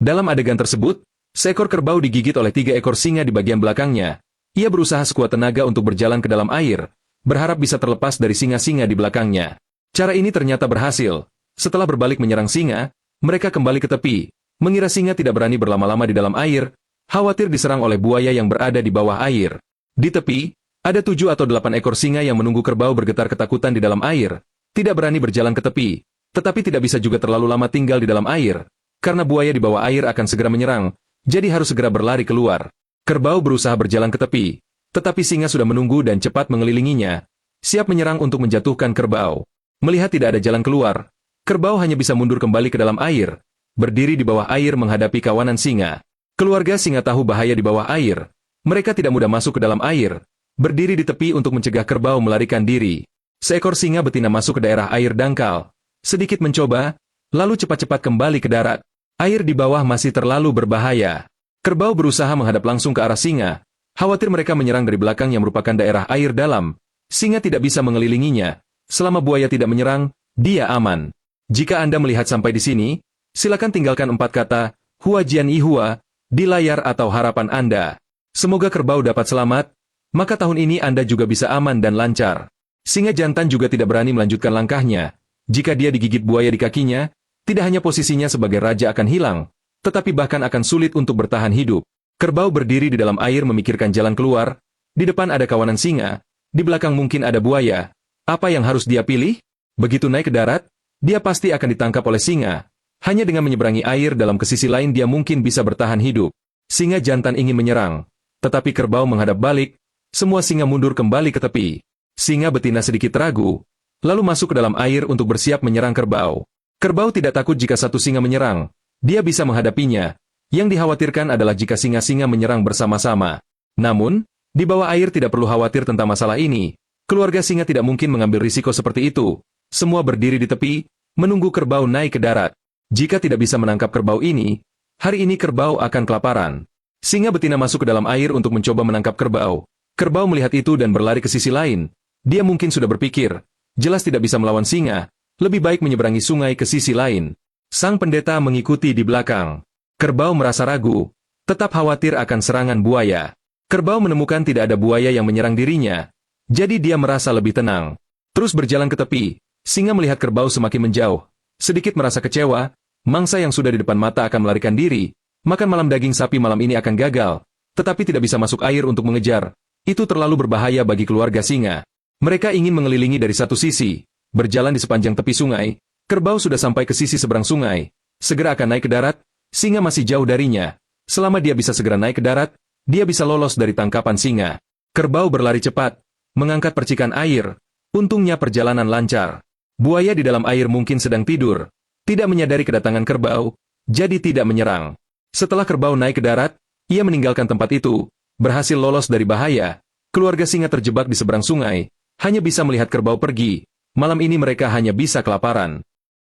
Dalam adegan tersebut, seekor kerbau digigit oleh 3 ekor singa di bagian belakangnya. Ia berusaha sekuat tenaga untuk berjalan ke dalam air, berharap bisa terlepas dari singa-singa di belakangnya. Cara ini ternyata berhasil. Setelah berbalik menyerang singa, mereka kembali ke tepi, mengira singa tidak berani berlama-lama di dalam air, khawatir diserang oleh buaya yang berada di bawah air. Di tepi, ada 7 atau 8 ekor singa yang menunggu kerbau bergetar ketakutan di dalam air, tidak berani berjalan ke tepi, tetapi tidak bisa juga terlalu lama tinggal di dalam air, karena buaya di bawah air akan segera menyerang, jadi harus segera berlari keluar. Kerbau berusaha berjalan ke tepi, tetapi singa sudah menunggu dan cepat mengelilinginya, siap menyerang untuk menjatuhkan kerbau. Melihat tidak ada jalan keluar, kerbau hanya bisa mundur kembali ke dalam air, berdiri di bawah air menghadapi kawanan singa. Keluarga singa tahu bahaya di bawah air. Mereka tidak mudah masuk ke dalam air, berdiri di tepi untuk mencegah kerbau melarikan diri. Seekor singa betina masuk ke daerah air dangkal, sedikit mencoba, lalu cepat-cepat kembali ke darat. Air di bawah masih terlalu berbahaya. Kerbau berusaha menghadap langsung ke arah singa, khawatir mereka menyerang dari belakang yang merupakan daerah air dalam. Singa tidak bisa mengelilinginya. Selama buaya tidak menyerang, dia aman. Jika Anda melihat sampai di sini, silakan tinggalkan 4 kata, Hua Jian Ihua, di layar atau harapan Anda. Semoga kerbau dapat selamat, maka tahun ini Anda juga bisa aman dan lancar. Singa jantan juga tidak berani melanjutkan langkahnya. Jika dia digigit buaya di kakinya, tidak hanya posisinya sebagai raja akan hilang, tetapi bahkan akan sulit untuk bertahan hidup. Kerbau berdiri di dalam air memikirkan jalan keluar, di depan ada kawanan singa, di belakang mungkin ada buaya. Apa yang harus dia pilih? Begitu naik ke darat, dia pasti akan ditangkap oleh singa. Hanya dengan menyeberangi air dalam ke sisi lain dia mungkin bisa bertahan hidup. Singa jantan ingin menyerang, tetapi kerbau menghadap balik, semua singa mundur kembali ke tepi. Singa betina sedikit ragu, lalu masuk ke dalam air untuk bersiap menyerang kerbau. Kerbau tidak takut jika satu singa menyerang, dia bisa menghadapinya. Yang dikhawatirkan adalah jika singa-singa menyerang bersama-sama. Namun, di bawah air tidak perlu khawatir tentang masalah ini. Keluarga singa tidak mungkin mengambil risiko seperti itu. Semua berdiri di tepi, menunggu kerbau naik ke darat. Jika tidak bisa menangkap kerbau ini, hari ini kerbau akan kelaparan. Singa betina masuk ke dalam air untuk mencoba menangkap kerbau. Kerbau melihat itu dan berlari ke sisi lain. Dia mungkin sudah berpikir, jelas tidak bisa melawan singa, lebih baik menyeberangi sungai ke sisi lain. Sang pendeta mengikuti di belakang. Kerbau merasa ragu, tetap khawatir akan serangan buaya. Kerbau menemukan tidak ada buaya yang menyerang dirinya, jadi dia merasa lebih tenang. Terus berjalan ke tepi, singa melihat kerbau semakin menjauh, sedikit merasa kecewa, mangsa yang sudah di depan mata akan melarikan diri, makan malam daging sapi malam ini akan gagal, tetapi tidak bisa masuk air untuk mengejar, itu terlalu berbahaya bagi keluarga singa. Mereka ingin mengelilingi dari satu sisi, berjalan di sepanjang tepi sungai, kerbau sudah sampai ke sisi seberang sungai, segera akan naik ke darat. Singa masih jauh darinya. Selama dia bisa segera naik ke darat, dia bisa lolos dari tangkapan singa. Kerbau berlari cepat, mengangkat percikan air. Untungnya perjalanan lancar. Buaya di dalam air mungkin sedang tidur, tidak menyadari kedatangan kerbau, jadi tidak menyerang. Setelah kerbau naik ke darat, ia meninggalkan tempat itu, berhasil lolos dari bahaya. Keluarga singa terjebak di seberang sungai, hanya bisa melihat kerbau pergi. Malam ini mereka hanya bisa kelaparan.